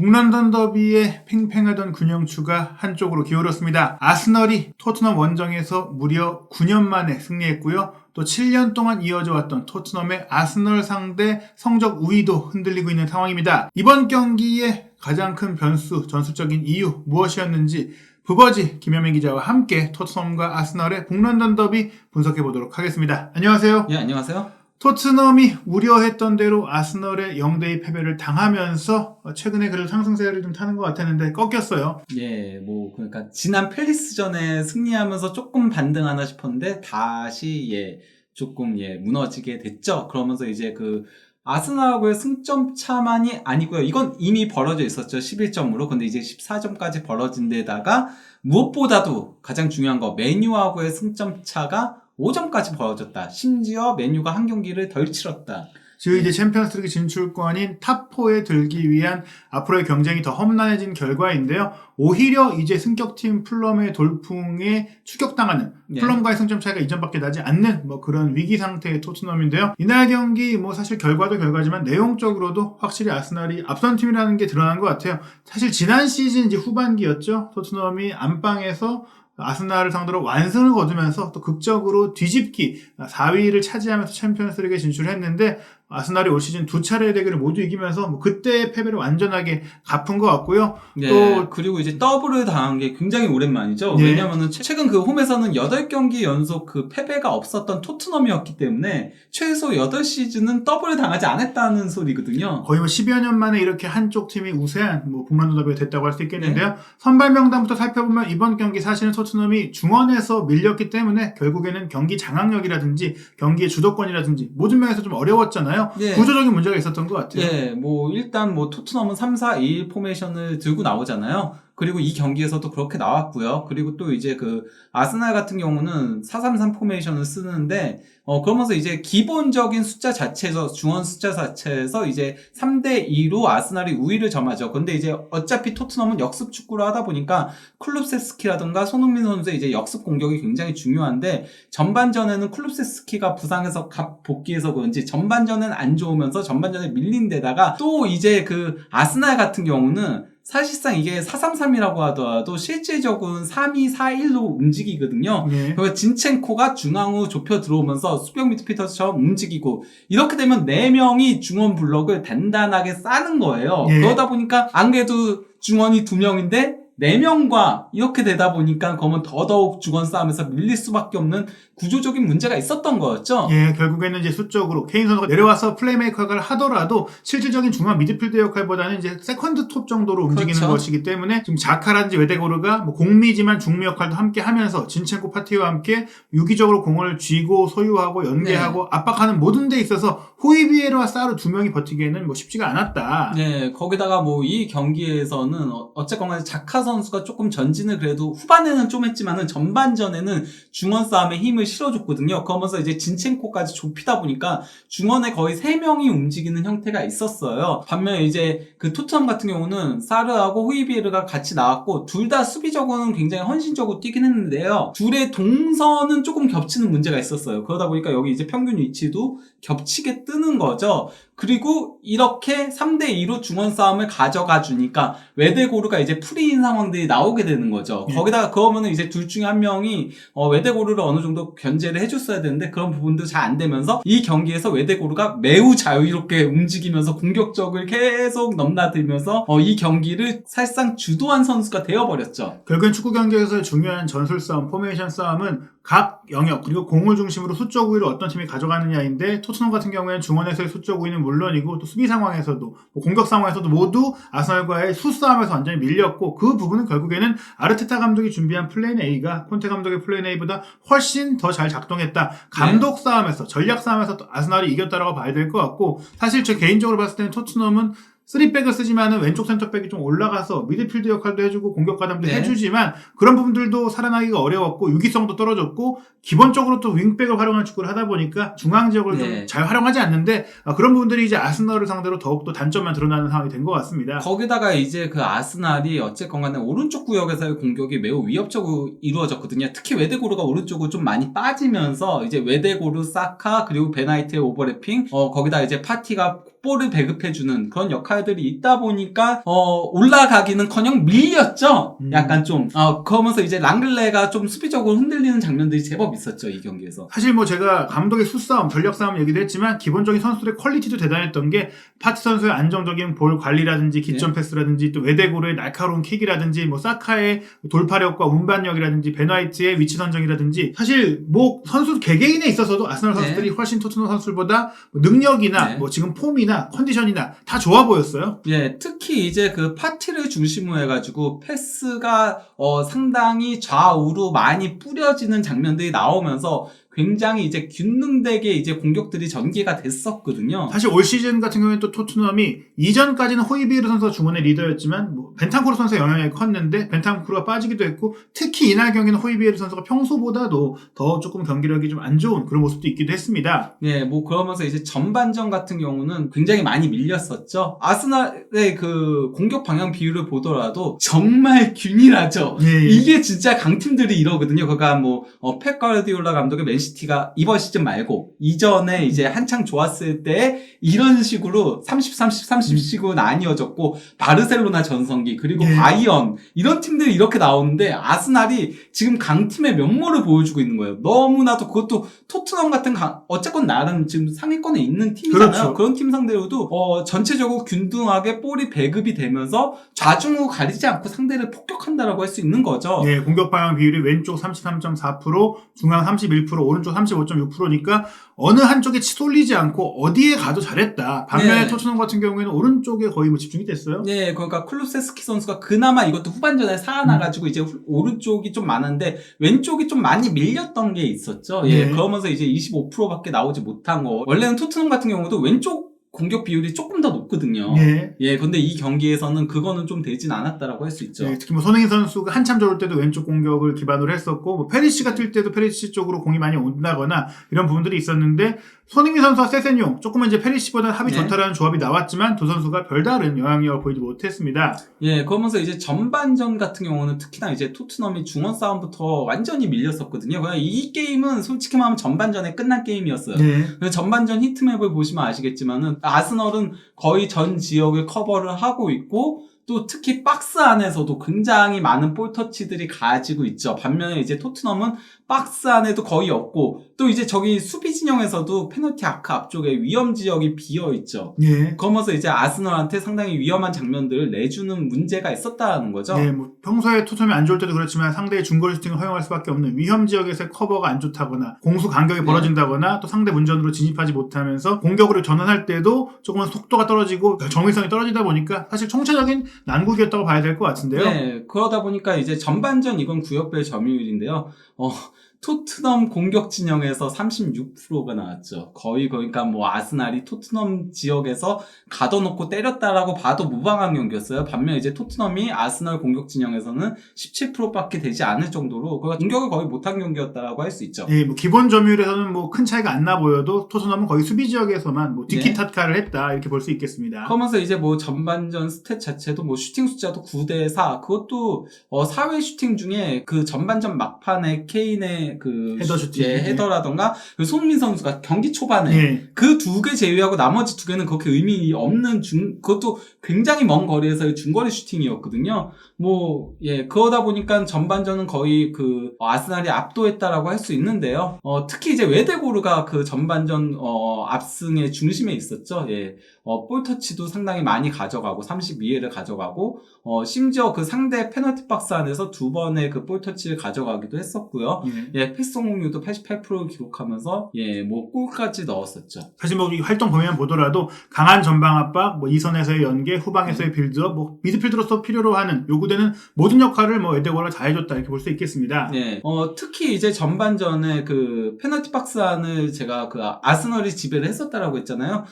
북런던 더비에 팽팽하던 근영추가 한쪽으로 기울었습니다. 아스널이 토트넘 원정에서 무려 9년 만에 승리했고요. 또 7년 동안 이어져 왔던 토트넘의 아스널 상대 성적 우위도 흔들리고 있는 상황입니다. 이번 경기의 가장 큰 변수, 전술적인 이유 무엇이었는지 부버지 김현민 기자와 함께 토트넘과 아스널의 북런던 더비 분석해보도록 하겠습니다. 안녕하세요. 예, 안녕하세요. 토트넘이 우려했던 대로 아스널의 0대2 패배를 당하면서 최근에 그래도 상승세를 좀 타는 것 같았는데 꺾였어요. 예, 그러니까 지난 팰리스전에 승리하면서 조금 반등하나 싶었는데 다시 조금 무너지게 됐죠. 그러면서 이제 아스널하고의 승점 차만이 아니고요. 이건 이미 벌어져 있었죠. 11점으로. 근데 이제 14점까지 벌어진 데다가 무엇보다도 가장 중요한 거 맨유하고의 승점 차가 5점까지 벌어졌다. 심지어 맨유가 한 경기를 덜 치렀다. 즉 이제 챔피언스리그 진출권인 탑4에 들기 위한 앞으로의 경쟁이 더 험난해진 결과인데요. 오히려 이제 승격팀 풀럼의 돌풍에 추격당하는 풀럼과의 승점 차이가 2점밖에 나지 않는 그런 위기 상태의 토트넘인데요. 이날 경기 사실 결과도 결과지만 내용적으로도 확실히 아스날이 앞선 팀이라는 게 드러난 것 같아요. 사실 지난 시즌 이제 후반기였죠. 토트넘이 안방에서 아스날을 상대로 완승을 거두면서 또 극적으로 뒤집기 4위를 차지하면서 챔피언스리그에 진출했는데 아스날이 올 시즌 두 차례의 대결을 모두 이기면서 그때의 패배를 완전하게 갚은 것 같고요. 네, 또 그리고 이제 더블을 당한 게 굉장히 오랜만이죠. 네. 왜냐면은 최근 홈에서는 8경기 연속 패배가 없었던 토트넘이었기 때문에 최소 8시즌은 더블을 당하지 않았다는 소리거든요. 거의 10여 년 만에 이렇게 한쪽 팀이 우세한 북런던 더비가 됐다고 할 수 있겠는데요. 네. 선발 명단부터 살펴보면 이번 경기 사실은 토트넘이 중원에서 밀렸기 때문에 결국에는 경기 장악력이라든지 경기의 주도권이라든지 모든 면에서 좀 어려웠잖아요. 예. 구조적인 문제가 있었던 것 같아요. 예, 일단 토트넘은 3-4-2 포메이션을 들고 나오잖아요. 그리고 이 경기에서도 그렇게 나왔고요. 그리고 또 이제 아스날 같은 경우는 4-3-3 포메이션을 쓰는데, 그러면서 이제 기본적인 숫자 자체에서, 중원 숫자 자체에서 이제 3-2로 아스날이 우위를 점하죠. 근데 이제 어차피 토트넘은 역습 축구를 하다 보니까 쿨룹세스키라든가 손흥민 선수의 이제 역습 공격이 굉장히 중요한데, 전반전에는 쿨룹세스키가 부상해서 복귀해서 그런지 전반전은 안 좋으면서 전반전에 밀린 데다가 또 이제 아스날 같은 경우는 사실상 이게 4-3-3이라고 하더라도 실질적으로는 3-2-4-1로 움직이거든요. 그러니까 진첸코가 중앙으로 좁혀 들어오면서 수비형 미드필더처럼 움직이고 이렇게 되면 4명이 중원 블럭을 단단하게 싸는 거예요. 그러다 보니까 안 그래도 중원이 2명인데 4명과 이렇게 되다 보니까 그러면 더더욱 중원 싸움에서 밀릴 수밖에 없는 구조적인 문제가 있었던 거였죠. 예, 결국에는 이제 수적으로 케인 선수가 내려와서 플레이메이커 역할을 하더라도 실질적인 중앙 미드필더 역할보다는 이제 세컨드 톱 정도로 움직이는 것이기 때문에 지금 자카라든지 웨데고르가 공미지만 중미 역할도 함께 하면서 진첸코 파티와 함께 유기적으로 공을 쥐고 소유하고 연계하고 압박하는 모든 데 있어서 호이비에르와 사르 2명이 버티기에는 쉽지가 않았다. 네, 거기다가 이 경기에서는 어쨌건 간에 자카 선수가 조금 전진을 그래도 후반에는 좀 했지만은 전반전에는 중원 싸움에 힘을 실어줬거든요. 그러면서 이제 진첸코까지 좁히다 보니까 중원에 거의 3명이 움직이는 형태가 있었어요. 반면에 이제 토트넘 같은 경우는 사르하고 호이비에르가 같이 나왔고 둘 다 수비적으로는 굉장히 헌신적으로 뛰긴 했는데요. 둘의 동선은 조금 겹치는 문제가 있었어요. 그러다 보니까 여기 이제 평균 위치도 겹치게 뜨는 거죠. 그리고 이렇게 3-2로 중원 싸움을 가져가 주니까 웨데고르가 이제 프리인 상황들이 나오게 되는 거죠. 거기다가 그러면은 이제 둘 중에 한 명이 웨데고르를 어느 정도 견제를 해줬어야 되는데 그런 부분도 잘 안 되면서 이 경기에서 웨데고르가 매우 자유롭게 움직이면서 공격적을 계속 넘나들면서 이 경기를 사실상 주도한 선수가 되어버렸죠. 결국엔 축구 경기에서의 중요한 전술 싸움, 포메이션 싸움은 각 영역 그리고 공을 중심으로 수적 우위를 어떤 팀이 가져가느냐인데 토트넘 같은 경우에는 중원에서의 수적 우위는 물론이고 또 수비 상황에서도 공격 상황에서도 모두 아스널과의 수싸움에서 완전히 밀렸고 그 부분은 결국에는 아르테타 감독이 준비한 플랜 A가 콘테 감독의 플랜 A보다 훨씬 더 잘 작동했다. 감독 싸움에서 전략 싸움에서 또 아스널이 이겼다라고 봐야 될 것 같고 사실 제 개인적으로 봤을 때는 토트넘은 3백을 쓰지만은 왼쪽 센터백이 좀 올라가서 미드필드 역할도 해주고 공격 가담도 해주지만 그런 부분들도 살아나기가 어려웠고 유기성도 떨어졌고 기본적으로 또 윙백을 활용한 축구를 하다 보니까 중앙 지역을 좀 잘 활용하지 않는데 그런 부분들이 이제 아스널을 상대로 더욱더 단점만 드러나는 상황이 된 것 같습니다. 거기다가 이제 아스날이 어쨌건 간에 오른쪽 구역에서의 공격이 매우 위협적으로 이루어졌거든요. 특히 웨데고르가 오른쪽으로 좀 많이 빠지면서 이제 웨데고르, 사카 그리고 베나이트의 오버래핑 거기다 이제 파티가 볼을 배급해주는 그런 역할들이 있다 보니까 올라가기는커녕 밀렸죠. 약간 좀 그러면서 이제 랑글레가 좀 수비적으로 흔들리는 장면들이 제법 있었죠, 이 경기에서. 사실 뭐 제가 감독의 수싸움, 전력 싸움 얘기도 했지만 기본적인 선수들의 퀄리티도 대단했던 게 파티 선수의 안정적인 볼 관리라든지 기점 패스라든지 또 외대고르의 날카로운 킥이라든지 뭐 사카의 돌파력과 운반력이라든지 벤 화이트의 위치 선정이라든지 사실 뭐 선수 개개인에 있어서도 아스널 선수들이 훨씬 토트넘 선수들보다 능력이나 뭐 지금 폼이나 컨디션이나 다 좋아 보였어요. 예, 특히 이제 그 파티를 중심으로 해가지고 패스가 상당히 좌우로 많이 뿌려지는 장면들이 나오면서 굉장히 이제 균등되게 이제 공격들이 전개가 됐었거든요. 사실 올 시즌 같은 경우에는 또 토트넘이 이전까지는 호이비에르 선수가 중원의 리더였지만 뭐 벤탄쿠르 선수의 영향이 컸는데 벤탄쿠르가 빠지기도 했고 특히 이날 경기는 호이비에르 선수가 평소보다도 더 조금 경기력이 좀 안 좋은 그런 모습도 있기도 했습니다. 네, 뭐 그러면서 이제 전반전 같은 경우는 굉장히 많이 밀렸었죠. 아스날의 그 공격 방향 비율을 보더라도 정말 균일하죠. 예. 이게 진짜 강팀들이 이러거든요. 그러니까 뭐 펩 가르디올라 감독의 맨시티가 이번 시즌 말고 이전에 이제 한창 좋았을 때 이런 식으로 30, 30, 30식으로 나뉘어졌고 바르셀로나 전성기 그리고 바이언 이런 팀들이 이렇게 나오는데 아스날이 지금 강팀의 면모를 보여주고 있는 거예요. 너무나도 그것도 토트넘 같은 어쨌건 나름 지금 상위권에 있는 팀이잖아요. 그렇죠. 그런 팀 상대로도 전체적으로 균등하게 볼이 배급이 되면서 좌중우 가리지 않고 상대를 폭격한다라고 할 수 있는 거죠. 네, 공격 방향 비율이 왼쪽 33.4%, 중앙 31%, 오른쪽 35.6%니까 어느 한쪽에 치솔리지 않고 어디에 가도 잘했다. 반면에 토트넘 같은 경우에는 오른쪽에 거의 뭐 집중이 됐어요. 네, 그러니까 클루세스키 선수가 그나마 이것도 후반전에 살아나가지고 이제 오른쪽이 좀 많은데 왼쪽이 좀 많이 밀렸던 게 있었죠. 예, 그러면서 이제 25%밖에 나오지 못한 거. 원래는 토트넘 같은 경우도 왼쪽 공격 비율이 조금 더 높거든요. 예, 근데 이 경기에서는 그거는 좀 되진 않았다라고 할 수 있죠. 네, 특히 뭐 손흥민 선수가 한참 좋을 때도 왼쪽 공격을 기반으로 했었고, 뭐 페리시가 뛸 때도 페리시 쪽으로 공이 많이 온다거나 이런 부분들이 있었는데, 손흥민 선수와 세세뇽, 조금은 이제 페리시보다 합이 좋다라는 조합이 나왔지만 두 선수가 별다른 영향력을 보이지 못했습니다. 예, 그러면서 이제 전반전 같은 경우는 특히나 이제 토트넘이 중원 싸움부터 완전히 밀렸었거든요. 그냥 이 게임은 솔직히 말하면 전반전에 끝난 게임이었어요. 그래서 전반전 히트맵을 보시면 아시겠지만은 아스널은 거의 전 지역을 커버를 하고 있고 또 특히 박스 안에서도 굉장히 많은 볼 터치들이 가지고 있죠. 반면에 이제 토트넘은 박스 안에도 거의 없고 또 이제 저기 수비 진영에서도 페널티 아크 앞쪽에 위험 지역이 비어 있죠. 그러면서 이제 아스널한테 상당히 위험한 장면들을 내주는 문제가 있었다는 거죠. 네, 뭐 평소에 토트넘이 안 좋을 때도 그렇지만 상대의 중거리 슈팅을 허용할 수밖에 없는 위험 지역에서의 커버가 안 좋다거나 공수 간격이 벌어진다거나 또 상대 문전으로 진입하지 못하면서 공격으로 전환할 때도 조금은 속도가 떨어지고 정밀성이 떨어지다 보니까 사실 총체적인 난국이었다고 봐야 될 것 같은데요. 네, 그러다 보니까 이제 전반전 이건 구역별 점유율인데요. 토트넘 공격 진영에서 36%가 나왔죠. 거의 그러니까 뭐 아스날이 토트넘 지역에서 가둬놓고 때렸다라고 봐도 무방한 경기였어요. 반면 이제 토트넘이 아스날 공격 진영에서는 17%밖에 되지 않을 정도로 공격을 거의 못한 경기였다라고 할 수 있죠. 뭐 기본 점유율에서는 뭐 큰 차이가 안 나 보여도 토트넘은 거의 수비 지역에서만 뭐 티키타카를 했다 이렇게 볼 수 있겠습니다. 그러면서 이제 뭐 전반전 스탯 자체도 뭐 슈팅 숫자도 9대4 그것도 4회 슈팅 중에 그 전반전 막판에 케인의 그 헤더 슈팅, 헤더라던가 그 손흥민 선수가 경기 초반에 그 두 개 제외하고 나머지 두 개는 그렇게 의미 없는 그것도 굉장히 먼 거리에서의 중거리 슈팅이었거든요. 그러다 보니까 전반전은 거의 그 아스날이 압도했다라고 할 수 있는데요. 특히 이제 외대고르가 그 전반전 압승의 중심에 있었죠. 볼 터치도 상당히 많이 가져가고 32회를 가져가고 심지어 그 상대 페널티 박스 안에서 두 번의 그 볼 터치를 가져가기도 했었고요. 패스 성공률도 88%를 기록하면서 뭐 골까지 넣었었죠. 사실 뭐 이 활동 보면 보더라도 강한 전방 압박, 뭐 이선에서의 연계, 후방에서의 빌드업, 뭐 미드필더로서 필요로 하는 요구되는 모든 역할을 뭐 에데고르가 다 해줬다 이렇게 볼 수 있겠습니다. 특히 이제 전반전에 그 페널티 박스 안을 제가 그 아스널이 지배를 했었다라고 했잖아요.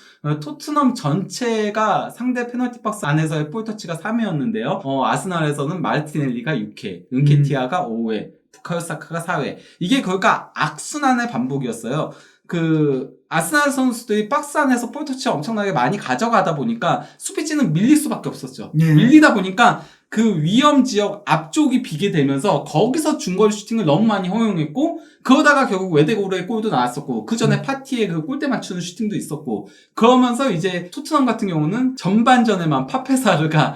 토트넘 전체가 상대 페널티 박스 안에서의 볼 터치가 3회였는데요. 아스널에서는 마르티넬리가 6회, 은케티아가 5회, 부카요 사카가 4회. 이게 그러니까 악순환의 반복이었어요. 그 아스날 선수들이 박스 안에서 볼 터치 엄청나게 많이 가져가다 보니까 수비진은 밀릴 수밖에 없었죠. 밀리다 보니까 그 위험 지역 앞쪽이 비게 되면서 거기서 중거리 슈팅을 너무 많이 허용했고 그러다가 결국 웨데고르의 골도 나왔었고 그 전에 파티에 그 골대 맞추는 슈팅도 있었고 그러면서 이제 토트넘 같은 경우는 전반전에만 파페사르가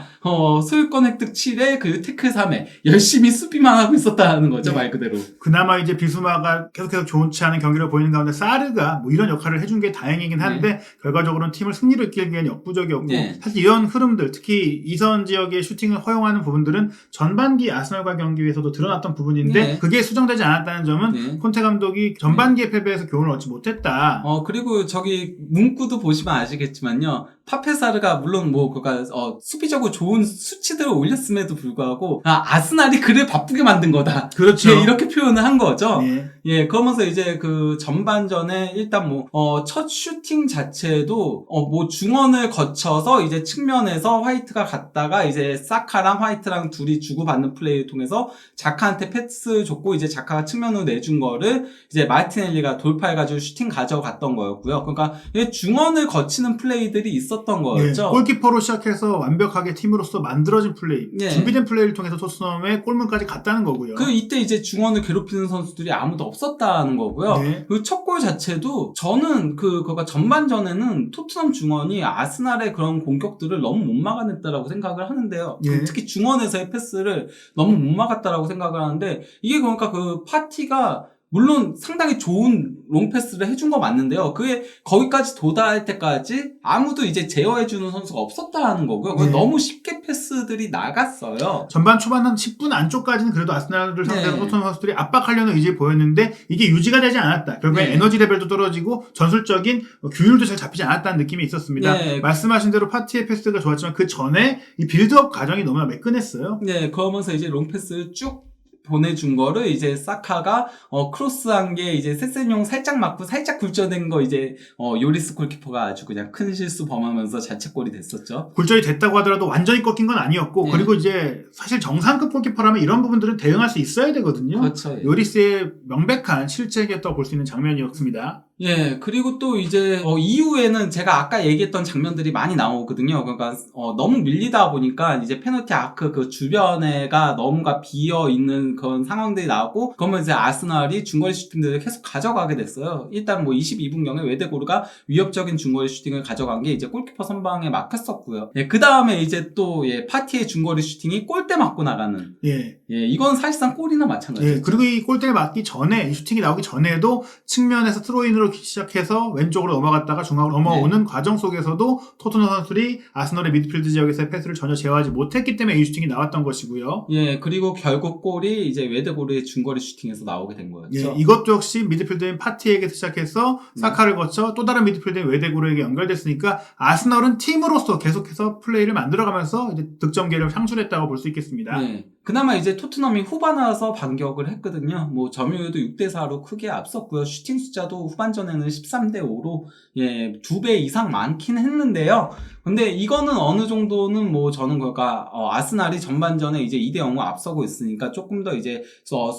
소유권 획득 7에 그 태클 3에 열심히 수비만 하고 있었다는 거죠. 네. 말 그대로. 그나마 이제 비수마가 계속해서 좋지 않은 경기를 보이는 가운데 사르가 뭐 이런 역할을 해준 게 다행이긴 한데 결과적으로는 팀을 승리로 이끌기에는 역부족이었고 사실 이런 흐름들 특히 이선 지역의 슈팅을 허용하는 부분들은 전반기 아스널과 경기에서도 드러났던 부분인데 그게 수정되지 않았다는 점은 콘테 감독이 전반기의 패배에서 교훈을 얻지 못했다. 그리고 저기 문구도 보시면 아시겠지만요. 파페사르가 물론 뭐 그가 수비적으로 좋은 수치들을 올렸음에도 불구하고 아스날이 그를 바쁘게 만든 거다. 그렇죠. 예, 이렇게 표현을 한 거죠. 예, 그러면서 이제 그 전반전에 일단 뭐 첫 슈팅 자체도 뭐 중원을 거쳐서 이제 측면에서 화이트가 갔다가 이제 사카랑 화이트랑 둘이 주고받는 플레이를 통해서 자카한테 패스 줬고 이제 자카가 측면으로 내준 거를 이제 마르티넬리가 돌파해가지고 슈팅 가져갔던 거였고요. 그러니까 중원을 거치는 플레이들이 있었던 거였죠. 골키퍼로 시작해서 완벽하게 팀으로서 만들어진 플레이, 준비된 플레이를 통해서 토트넘의 골문까지 갔다는 거고요. 이때 이제 중원을 괴롭히는 선수들이 아무도 없었다는 거고요. 그 첫 골 자체도 저는 그거가 전반전에는 토트넘 중원이 아스날의 그런 공격들을 너무 못 막아냈다라고 생각을 하는데요. 특히 중원에서의 패스를 너무 못 막았다라고 생각을 하는데 이게 그러니까 그 파티가 물론 상당히 좋은 롱패스를 해준 거 맞는데요. 그게 거기까지 도달할 때까지 아무도 이제 제어해주는 선수가 없었다는 거고요. 너무 쉽게 패스들이 나갔어요. 전반 초반 한 10분 안쪽까지는 그래도 아스날을 상대로 토트넘 선수들이 압박하려는 의지를 보였는데 이게 유지가 되지 않았다. 결국엔 에너지 레벨도 떨어지고 전술적인 규율도 잘 잡히지 않았다는 느낌이 있었습니다. 말씀하신 대로 파티의 패스가 좋았지만 그 전에 이 빌드업 과정이 너무나 매끈했어요. 그러면서 이제 롱패스를 쭉 보내준 거를 이제 사카가 크로스한 게 이제 세센용 살짝 맞고 살짝 굴절된 거 이제 요리스 골키퍼가 아주 그냥 큰 실수 범하면서 자책골이 됐었죠. 굴절이 됐다고 하더라도 완전히 꺾인 건 아니었고 그리고 이제 사실 정상급 골키퍼라면 이런 부분들은 대응할 수 있어야 되거든요. 그렇죠. 요리스의 명백한 실책이었다고 볼 수 있는 장면이었습니다. 그리고 또 이제 이후에는 제가 아까 얘기했던 장면들이 많이 나오거든요. 그러니까 너무 밀리다 보니까 이제 페널티 아크 그 주변에가 너무가 비어 있는 그런 상황들이 나오고 그러면 이제 아스날이 중거리 슈팅들을 계속 가져가게 됐어요. 일단 뭐 22분경에 웨데고르가 위협적인 중거리 슈팅을 가져간 게 이제 골키퍼 선방에 막혔었고요. 그 다음에 이제 또 파티의 중거리 슈팅이 골대 맞고 나가는. 이건 사실상 골이나 마찬가지죠. 그리고 이 골대를 맞기 전에 이 슈팅이 나오기 전에도 측면에서 스로인으로 시작해서 왼쪽으로 넘어갔다가 중앙으로 넘어오는 과정 속에서도 토트넘 선수들이 아스널의 미드필드 지역에서의 패스를 전혀 제어하지 못했기 때문에 이 슈팅이 나왔던 것이고요. 그리고 결국 골이 이제 웨데고르의 중거리 슈팅에서 나오게 된 거였죠. 이것도 역시 미드필드인 파티에게 시작해서 사카를 거쳐 또 다른 미드필드인 웨데고르에게 연결됐으니까 아스널은 팀으로서 계속해서 플레이를 만들어가면서 이제 득점 기회를 창출했다고 볼 수 있겠습니다. 그나마 이제 토트넘이 후반 와서 반격을 했거든요. 뭐 점유율도 6대4로 크게 앞섰고요. 슈팅 숫자도 후반전에는 13대5로 2배 이상 많긴 했는데요. 근데 이거는 어느 정도는 뭐 저는 그러니까 아스날이 전반전에 이제 2대0으로 앞서고 있으니까 조금 더 이제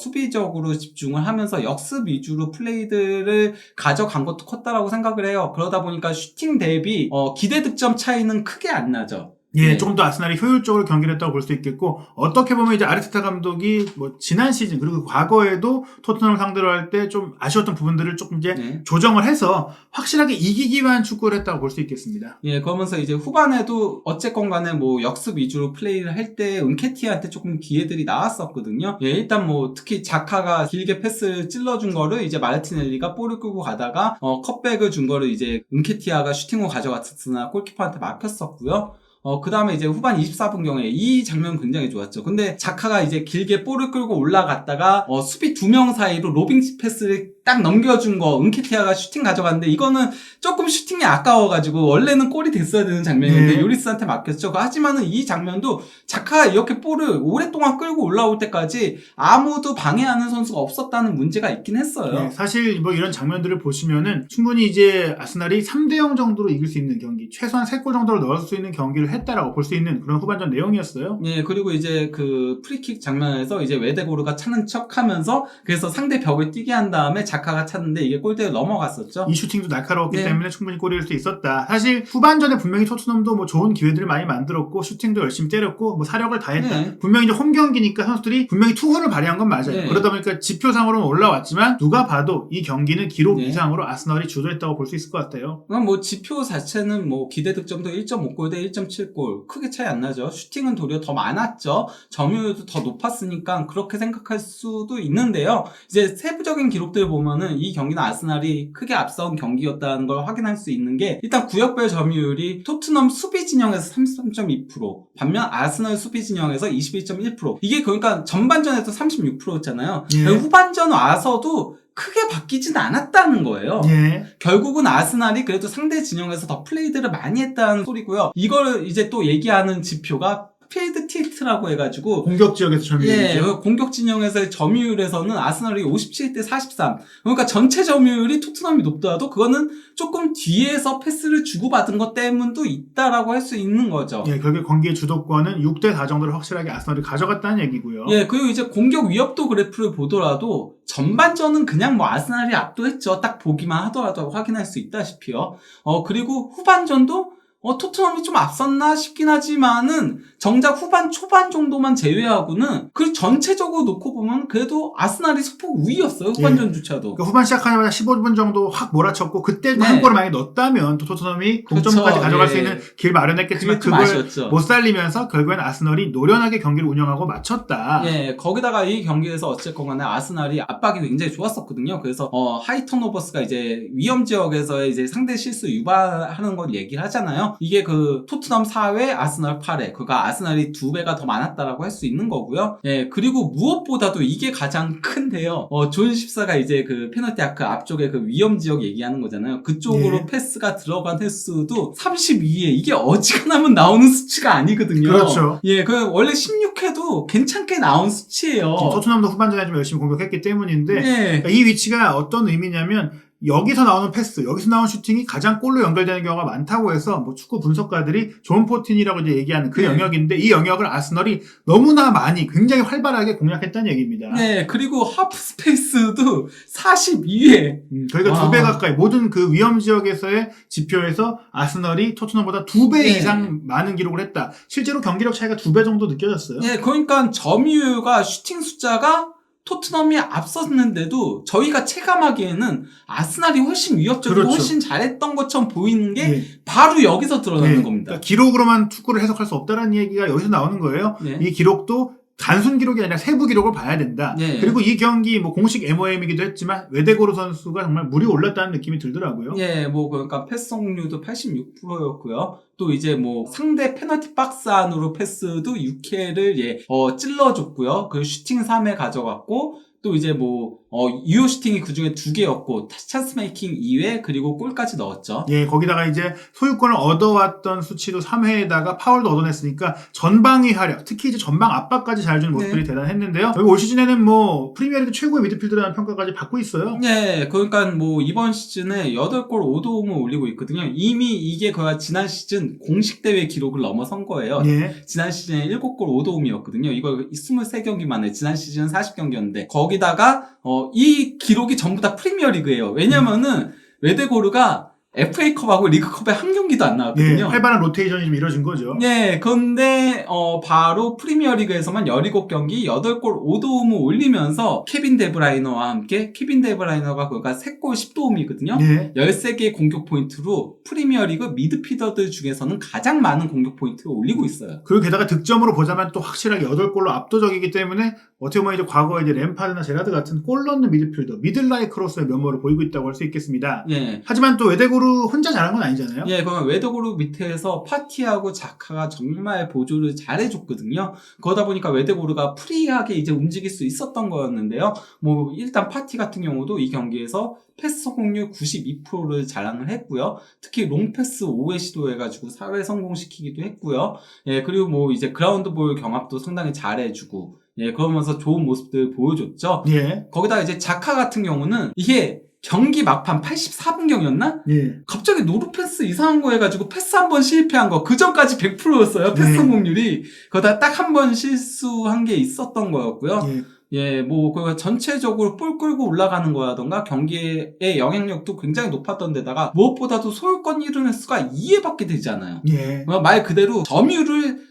수비적으로 집중을 하면서 역습 위주로 플레이들을 가져간 것도 컸다라고 생각을 해요. 그러다 보니까 슈팅 대비 기대 득점 차이는 크게 안 나죠. 조금 더 아스날이 효율적으로 경기를 했다고 볼 수 있겠고 어떻게 보면 이제 아르테타 감독이 뭐 지난 시즌 그리고 과거에도 토트넘을 상대로 할 때 좀 아쉬웠던 부분들을 조금 이제 조정을 해서 확실하게 이기기 위한 축구를 했다고 볼 수 있겠습니다. 그러면서 이제 후반에도 어쨌건 간에 뭐 역습 위주로 플레이를 할 때 은케티아한테 조금 기회들이 나왔었거든요. 일단 뭐 특히 자카가 길게 패스를 찔러준 거를 이제 마르티넬리가 볼을 끌고 가다가 컷백을 준 거를 이제 은케티아가 슈팅으로 가져갔으나 골키퍼한테 막혔었고요. 그 다음에 이제 후반 24분경에 이 장면 굉장히 좋았죠. 근데 자카가 이제 길게 볼을 끌고 올라갔다가 수비 2명 사이로 로빙 패스를 딱 넘겨준 거 은케티아가 슈팅 가져갔는데 이거는 조금 슈팅이 아까워가지고 원래는 골이 됐어야 되는 장면인데 요리스한테 맡겼죠. 하지만은 이 장면도 자카가 이렇게 볼을 오랫동안 끌고 올라올 때까지 아무도 방해하는 선수가 없었다는 문제가 있긴 했어요. 사실 뭐 이런 장면들을 보시면은 충분히 이제 아스날이 3대0 정도로 이길 수 있는 경기, 최소한 3골 정도로 넣을 수 있는 경기를 했다라고 볼 수 있는 그런 후반전 내용이었어요. 그리고 이제 그 프리킥 장면에서 이제 웨데고르가 차는 척 하면서 그래서 상대 벽을 뛰게 한 다음에 자카가 찼는데 이게 골대에 넘어갔었죠. 이 슈팅도 날카로웠기 네. 때문에 충분히 골일 수 있었다. 사실 후반전에 분명히 토트넘도 뭐 좋은 기회들을 많이 만들었고 슈팅도 열심히 때렸고 뭐 사력을 다했다. 네. 분명히 이제 홈 경기니까 선수들이 분명히 투혼을 발휘한 건 맞아요. 네. 그러다 보니까 지표상으로는 올라왔지만 누가 봐도 이 경기는 기록 네. 이상으로 아스널이 주도했다고 볼 수 있을 것 같아요. 그럼 뭐 지표 자체는 뭐 기대 득점도 1.5골 대 1.7골 크게 차이 안 나죠. 슈팅은 도리어 더 많았죠. 점유율도 더 높았으니까 그렇게 생각할 수도 있는데요. 이제 세부적인 기록들 보면은 이 경기는 아스날이 크게 앞선 경기였다는 걸 확인할 수 있는 게 일단 구역별 점유율이 토트넘 수비 진영에서 33.2% 반면 아스널 수비 진영에서 21.1% 이게 그러니까 전반전에도 36%였잖아요. 예. 후반전 와서도 크게 바뀌진 않았다는 거예요. 예. 결국은 아스날이 그래도 상대 진영에서 더 플레이들을 많이 했다는 소리고요. 이걸 이제 또 얘기하는 지표가 필드 틸트라고 해가지고 공격 지역에서 점유율이죠. 공격 진영에서의 점유율에서는 아스날이 57대 43. 그러니까 전체 점유율이 토트넘이 높더라도 그거는 조금 뒤에서 패스를 주고받은 것 때문도 있다라고 할 수 있는 거죠. 예, 결국 경기의 주도권은 6대 4 정도를 확실하게 아스널이 가져갔다는 얘기고요. 예, 그리고 이제 공격 위협도 그래프를 보더라도 전반전은 그냥 뭐 아스날이 압도했죠. 딱 보기만 하더라도 확인할 수 있다시피요. 그리고 후반전도 토트넘이 좀 앞섰나 싶긴 하지만은 정작 후반 초반 정도만 제외하고는 그 전체적으로 놓고 보면 그래도 아스날이 소폭 우위였어요. 후반전조차도. 그러니까 후반 시작하자마자 15분 정도 확 몰아쳤고 그때 네. 한 골을 많이 넣었다면 또 토트넘이 동점까지 그렇죠. 가져갈 예. 수 있는 길 마련했겠지만 그게 좀 그걸 아쉬웠죠. 못 살리면서 결국엔 아스널이 노련하게 경기를 운영하고 마쳤다. 예, 거기다가 이 경기에서 어쨌건 간에 아스날이 압박이 굉장히 좋았었거든요. 그래서 하이 턴오버스가 이제 위험 지역에서의 이제 상대 실수 유발하는 걸 얘기를 하잖아요. 이게 그 토트넘 4회, 아스널 8회. 그러니까 아스날이 2배가 더 많았다라고 할 수 있는 거고요. 예, 그리고 무엇보다도 이게 가장 큰데요. 존 14가 이제 그 페널티 아크 앞쪽에 그 위험 지역 얘기하는 거잖아요. 그쪽으로 예. 패스가 들어간 횟수도 32회. 이게 어지간하면 나오는 수치가 아니거든요. 그렇죠. 예, 그 원래 16회도 괜찮게 나온 수치예요. 토트넘도 후반전에 좀 열심히 공격했기 때문인데 예. 그러니까 이 위치가 어떤 의미냐면 여기서 나오는 패스, 여기서 나온 슈팅이 가장 골로 연결되는 경우가 많다고 해서 뭐 축구 분석가들이 존 포틴이라고 이제 얘기하는 그 네. 영역인데 이 영역을 아스널이 너무나 많이 굉장히 활발하게 공략했다는 얘기입니다. 네, 그리고 하프 스페이스도 42회. 저희가 와. 2배 가까이 모든 그 위험 지역에서의 지표에서 아스널이 토트넘보다 2배 네. 이상 많은 기록을 했다. 실제로 경기력 차이가 2배 정도 느껴졌어요. 예, 그러니까 점유율과 슈팅 숫자가 토트넘이 앞섰는데도 저희가 체감하기에는 아스날이 훨씬 위협적이고 그렇죠. 훨씬 잘했던 것처럼 보이는 게 예. 바로 여기서 드러나는 예. 겁니다. 그러니까 기록으로만 축구를 해석할 수 없다는 얘기가 여기서 나오는 거예요. 네. 이 기록도 단순 기록이 아니라 세부 기록을 봐야 된다. 네. 그리고 이 경기 뭐 공식 MOM이기도 했지만 웨데고르 선수가 정말 물이 올랐다는 느낌이 들더라고요. 예, 뭐 그러니까 패스 성률도 86%였고요. 또 이제 뭐 상대 페널티 박스 안으로 패스도 6회를 찔러줬고요. 그 슈팅 3회 가져갔고 또 이제 뭐 유효 슈팅이 그중에 2개였고 찬스 메이킹 2회 그리고 골까지 넣었죠. 예, 거기다가 이제 소유권을 얻어왔던 수치도 3회에다가 파울도 얻어냈으니까 전방위 활약, 특히 이제 전방 압박까지 잘해주는 모습들이 네. 대단했는데요. 그리고 올 시즌에는 뭐 프리미어리그 최고의 미드필더라는 평가까지 받고 있어요. 네, 그러니까 뭐 이번 시즌에 8골 5도움을 올리고 있거든요. 이미 이게 거의 지난 시즌 공식 대회 기록을 넘어선 거예요. 예. 지난 시즌에 7골 5도움이었거든요. 이거 23경기 만에 지난 시즌 40경기였는데 거기다가 이 기록이 전부 다 프리미어리그예요. 왜냐면은 웨데고르가 FA컵하고 리그컵에 한 경기도 안 예, 나왔거든요. 활발한 로테이션이 좀 이루어진 거죠. 네, 그런데 바로 프리미어리그에서만 17경기 8골 5도움을 올리면서 케빈 데브라이너와 함께 케빈 데브라이너가 그러니까 3골 10도움이거든요. 예. 13개의 공격 포인트로 프리미어리그 미드필더들 중에서는 가장 많은 공격 포인트를 올리고 있어요. 그리고 게다가 득점으로 보자면 또 확실하게 8골로 압도적이기 때문에 어떻게 보면 이제 과거에 이제 램파드나 제라드 같은 골 넣는 미드필더, 미들라이크로서의 면모를 보이고 있다고 할 수 있겠습니다. 예. 하지만 또 웨데고르 혼자 잘한 건 아니잖아요. 예, 그러면 웨더고르 밑에서 파티하고 자카가 정말 보조를 잘해줬거든요. 그러다 보니까 웨더고르가 프리하게 이제 움직일 수 있었던 거였는데요. 뭐, 일단 파티 같은 경우도 이 경기에서 패스 성공률 92%를 자랑을 했고요. 특히 롱패스 5회 시도해가지고 4회 성공시키기도 했고요. 예, 그리고 뭐 이제 그라운드볼 경합도 상당히 잘해주고, 예, 그러면서 좋은 모습들 보여줬죠. 예. 거기다 이제 자카 같은 경우는 이게 경기 막판 84분경이었나? 예. 갑자기 노루 패스 이상한 거 해가지고 패스 한 번 실패한 거. 그 전까지 100%였어요. 패스 네. 성공률이. 그러다 딱 한 번 실수한 게 있었던 거였고요. 예. 예, 뭐, 그 전체적으로 볼 끌고 올라가는 거라던가 경기의 영향력도 굉장히 높았던 데다가 무엇보다도 소유권 이루는 수가 2회밖에 되지 않아요. 예. 말 그대로 점유율을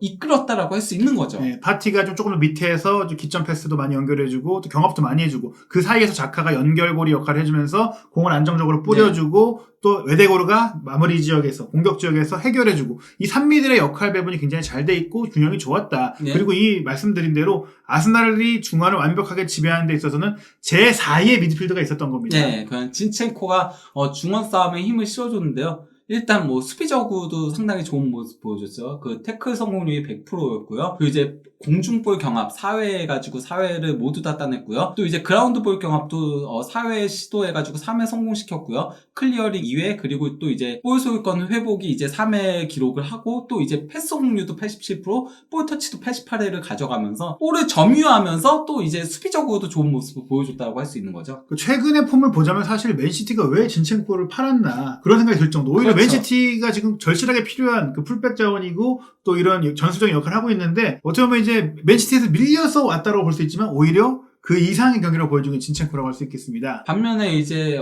이끌었다라고 할 수 있는 거죠. 네, 파티가 좀 조금 더 밑에서 좀 기점 패스도 많이 연결해주고 또 경합도 많이 해주고 그 사이에서 자카가 연결고리 역할을 해주면서 공을 안정적으로 뿌려주고 또 웨데고르가 마무리 지역에서 공격 지역에서 해결해주고 이 3미들의 역할 배분이 굉장히 잘 돼 있고 균형이 좋았다. 네. 그리고 이 말씀드린 대로 아스날이 중앙을 완벽하게 지배하는 데 있어서는 제4의 미드필더가 있었던 겁니다. 네, 그냥 진첸코가 중원 싸움에 힘을 실어줬는데요. 일단 뭐 수비적으로도 상당히 좋은 모습 보여줬죠. 그 태클 성공률이 100%였고요. 그리고 이제 공중볼 경합 4회 해가지고 4회를 모두 다 따냈고요. 또 이제 그라운드볼 경합도 4회 시도해가지고 3회 성공시켰고요. 클리어링 2회 그리고 또 이제 볼 소유권 회복이 이제 3회 기록을 하고 또 이제 패스 성공률도 87%, 볼 터치도 88회를 가져가면서 볼을 점유하면서 또 이제 수비적으로도 좋은 모습을 보여줬다고 할 수 있는 거죠. 그 최근의 폼을 보자면 사실 맨시티가 왜 진첸코를 팔았나 그런 생각이 들 정도. 오히려 그렇죠. 맨시티가 지금 절실하게 필요한 그 풀백 자원이고 또 이런 전술적인 역할을 하고 있는데 어떻게 보면 이제 맨시티에서 밀려서 왔다고 볼 수 있지만 오히려 그 이상의 경기를 보여준 게 진첸코라고 할 수 있겠습니다. 반면에 이제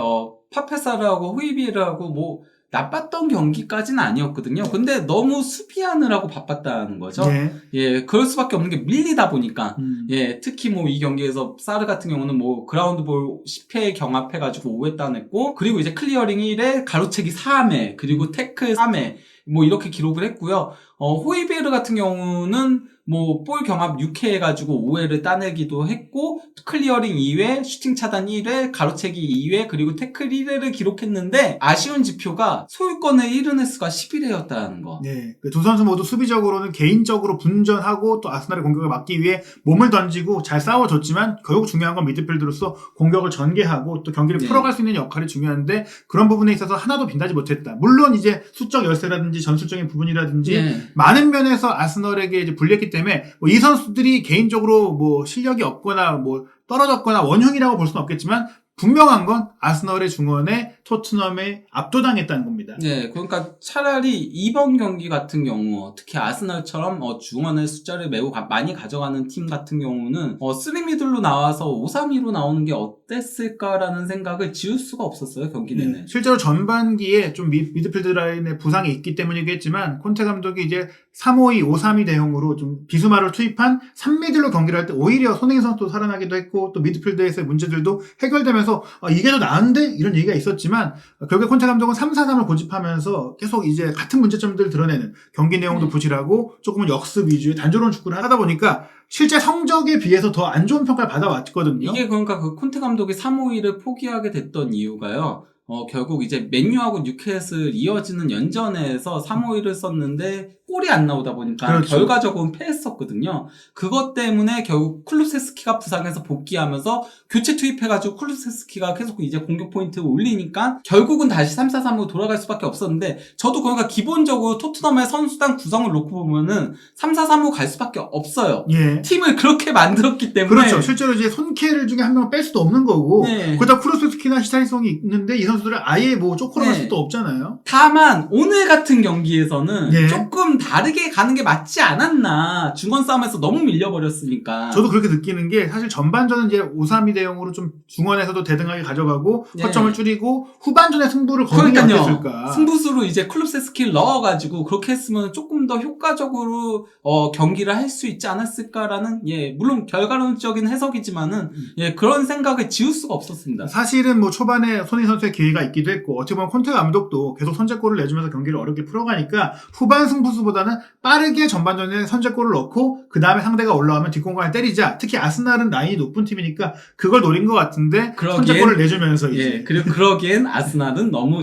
파페사르하고 후이비르하고 뭐 나빴던 경기까지는 아니었거든요. 근데 너무 수비하느라고 바빴다는 거죠. 네. 예, 그럴 수밖에 없는 게 밀리다 보니까. 음. 예, 특히 뭐 이 경기에서 사르 같은 경우는 뭐 그라운드 볼 10회 경합해가지고 5회 따냈고, 그리고 이제 클리어링 1회, 가로채기 3회, 그리고 태클 3회, 뭐 이렇게 기록을 했고요. 호이베르 같은 경우는 뭐 볼 경합 6회 해가지고 5회를 따내기도 했고, 클리어링 2회, 슈팅 차단 1회, 가로채기 2회, 그리고 태클 1회를 기록했는데 아쉬운 지표가 소유권을 잃은 횟수가 11회였다는 거. 네. 그 두 선수 모두 수비적으로는 개인적으로 분전하고 또 아스날의 공격을 막기 위해 몸을 던지고 잘 싸워줬지만 결국 중요한 건 미드필드로서 공격을 전개하고 또 경기를 네. 풀어갈 수 있는 역할이 중요한데 그런 부분에 있어서 하나도 빈다지 못했다. 물론 이제 수적 열세라든지 전술적인 부분이라든지 예. 많은 면에서 아스널에게 이제 불리했기 때문에 뭐 이 선수들이 개인적으로 뭐 실력이 없거나 뭐 떨어졌거나 원흉이라고 볼 수는 없겠지만 분명한 건 아스널의 중원에 토트넘에 압도당했다는 겁니다. 네, 그러니까 차라리 이번 경기 같은 경우, 특히 아스널처럼 중원의 숫자를 매우 많이 가져가는 팀 같은 경우는 3미들로 나와서 5-3-2로 나오는 게 어땠을까라는 생각을 지울 수가 없었어요, 경기 내내. 네, 실제로 전반기에 좀 미드필드 라인에 부상이 있기 때문이겠지만 콘테 감독이 이제 3-5-2, 5-3-2 대형으로 좀 비수마를 투입한 3미들로 경기를 할 때 오히려 손흥민 선수도 살아나기도 했고 또 미드필드에서의 문제들도 해결되면서 이게 더 나은데? 이런 얘기가 있었지만 결국에 콘테 감독은 3-4-3을 고집하면서 계속 이제 같은 문제점들을 드러내는 경기 내용도 부실하고 조금은 역습 위주의 단조로운 축구를 하다 보니까 실제 성적에 비해서 더 안 좋은 평가를 받아왔거든요. 이게 그러니까 그 콘테 감독이 3-5-2를 포기하게 됐던 이유가요. 결국 이제 맨유하고 뉴캐슬 이어지는 연전에서 3-5-2를 썼는데 골이 안 나오다 보니까 그렇죠. 결과적으로 패했었거든요. 그것 때문에 결국 쿨루세스키가 부상해서 복귀하면서 교체 투입해가지고 쿨루세스키가 계속 이제 공격 포인트를 올리니까 결국은 다시 3-4-3으로 돌아갈 수밖에 없었는데 저도 그러니까 기본적으로 토트넘의 선수단 구성을 놓고 보면은 3-4-3으로 갈 수밖에 없어요. 예. 팀을 그렇게 만들었기 때문에 그렇죠. 실제로 이제 손캐를 중에 한 명을 뺄 수도 없는 거고 네. 그러다 쿠르스키나 시타리송이 있는데 이 선수들을 아예 뭐 쪼크로갈 네. 수도 없잖아요. 다만 오늘 같은 경기에서는 예. 조금 다르게 가는 게 맞지 않았나. 중원 싸움에서 너무 밀려버렸으니까. 저도 그렇게 느끼는 게 사실 전반전은 이제 5-3-2 대형으로 좀 중원에서도 대등하게 가져가고 네. 허점을 줄이고 후반전에 승부를 거는 게 어땠을까. 승부수로 이제 클룹세스키를 넣어가지고 그렇게 했으면 조금 더 효과적으로 경기를 할 수 있지 않았을까라는 물론 결과론적인 해석이지만은 그런 생각을 지울 수가 없었습니다. 사실은 뭐 초반에 손흥민 선수의 기회가 있기도 했고 어떻게 보면 콘테 감독도 계속 선제골을 내주면서 경기를 어렵게 풀어가니까 후반 승부수보다는 빠르게 전반전에 선제골을 넣고 그 다음에 상대가 올라오면 뒷공간을 때리자. 특히 아스날은 라인이 높은 팀이니까 그걸 노린 것 같은데 선제골을 내주면서 이제 그리고 그러기엔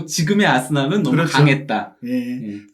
지금의 아스날은 너무 그렇죠. 강했다.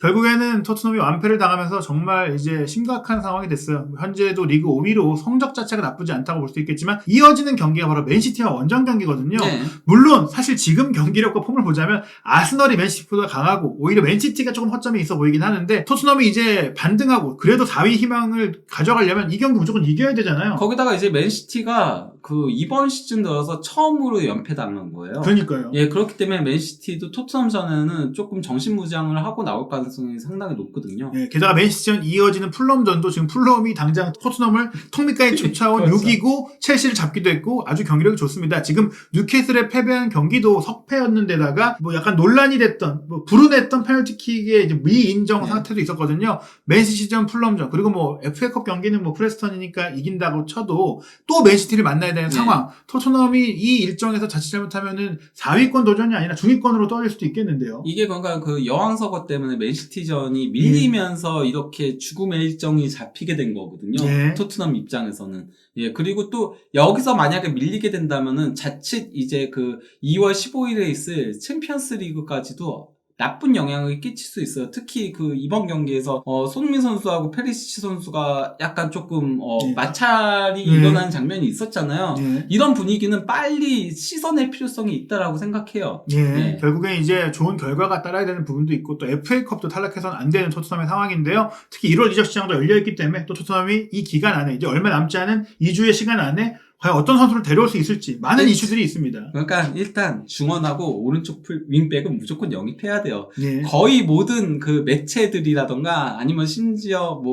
결국에는 토트넘이 완패를 당하면서 정말 이제 심각한 상황이 됐어요. 현재도 리그 5위로 성적 자체가 나쁘지 않다고 볼 수 있겠지만 이어지는 경기가 바로 맨시티와 원정 경기거든요. 물론 사실 지금 경기력과 폼을 보자면 아스널이 맨시티보다 강하고 오히려 맨시티가 조금 허점이 있어 보이긴 하는데 토트넘이 이제 반등하고 그래도 4위 희망을 가져가려면 이 경기 무조건 이겨야 되잖아요. 거기다가 이제 맨시티가 이번 시즌 들어서 처음으로 연패당한 거예요. 그러니까요. 예, 그렇기 때문에 맨시티도 토트넘전에는 조금 정신무장을 하고 나올 가능성이 상당히 높거든요. 예, 게다가 맨시티전 이어지는 풀럼전도 지금 풀럼이 당장 토트넘을 턱 밑까지 쫓아온 그렇죠. 6위고 첼시를 잡기도 했고 아주 경기력이 좋습니다. 지금 뉴캐슬에 패배한 경기도 석패였는데다가 뭐 약간 논란이 됐던 뭐 불운했던 페널티킥의 이제 미인정 네. 상태도 있었거든요. 맨시티전 풀럼전 그리고 뭐 FA컵 경기는 뭐 프레스턴이니까 이긴다고 쳐도 또 맨시티를 만나야 되는 네. 상황. 토트넘이 이 일정에서 자칫 잘못하면은 4위권 도전이 아니라 중위권으로 떨어질 수도 있겠는데요. 이게 뭔가 여왕서거 때문에 맨시티전이 밀리면서 이렇게 죽음의 일정이 잡히게 된 거거든요. 예. 토트넘 입장에서는. 예, 그리고 또 여기서 만약에 밀리게 된다면은 자칫 이제 2월 15일에 있을 챔피언스 리그까지도 나쁜 영향을 끼칠 수 있어요. 특히 이번 경기에서 손흥민 선수하고 페리시치 선수가 약간 조금 예. 마찰이 예. 일어나는 장면이 있었잖아요. 예. 이런 분위기는 빨리 씻어낼 필요성이 있다라고 생각해요. 예, 네. 결국엔 이제 좋은 결과가 따라야 되는 부분도 있고 또 FA컵도 탈락해서는 안 되는 토트넘의 상황인데요. 특히 1월 이적 시장도 열려있기 때문에 또 토트넘이 이 기간 안에 이제 얼마 남지 않은 2주의 시간 안에 과연 어떤 선수를 데려올 수 있을지 많은 네. 이슈들이 있습니다. 그러니까 일단 중원하고 오른쪽 윙백은 무조건 영입해야 돼요. 예. 거의 모든 매체들이라던가 아니면 심지어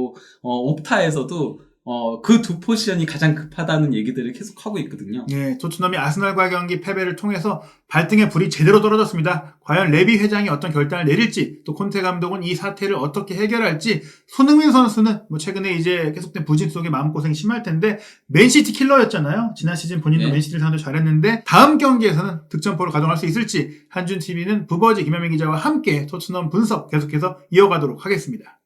옵타에서도 그 두 포지션이 가장 급하다는 얘기들을 계속 하고 있거든요. 예, 토트넘이 아스날과 경기 패배를 통해서 발등에 불이 제대로 떨어졌습니다. 과연 레비 회장이 어떤 결단을 내릴지, 또 콘테 감독은 이 사태를 어떻게 해결할지, 손흥민 선수는 뭐 최근에 이제 계속된 부진 속에 마음고생이 심할 텐데, 맨시티 킬러였잖아요. 지난 시즌 본인도 네. 맨시티를 상대로 잘했는데, 다음 경기에서는 득점포를 가동할 수 있을지, 한준TV는 부버지 김현민 기자와 함께 토트넘 분석 계속해서 이어가도록 하겠습니다.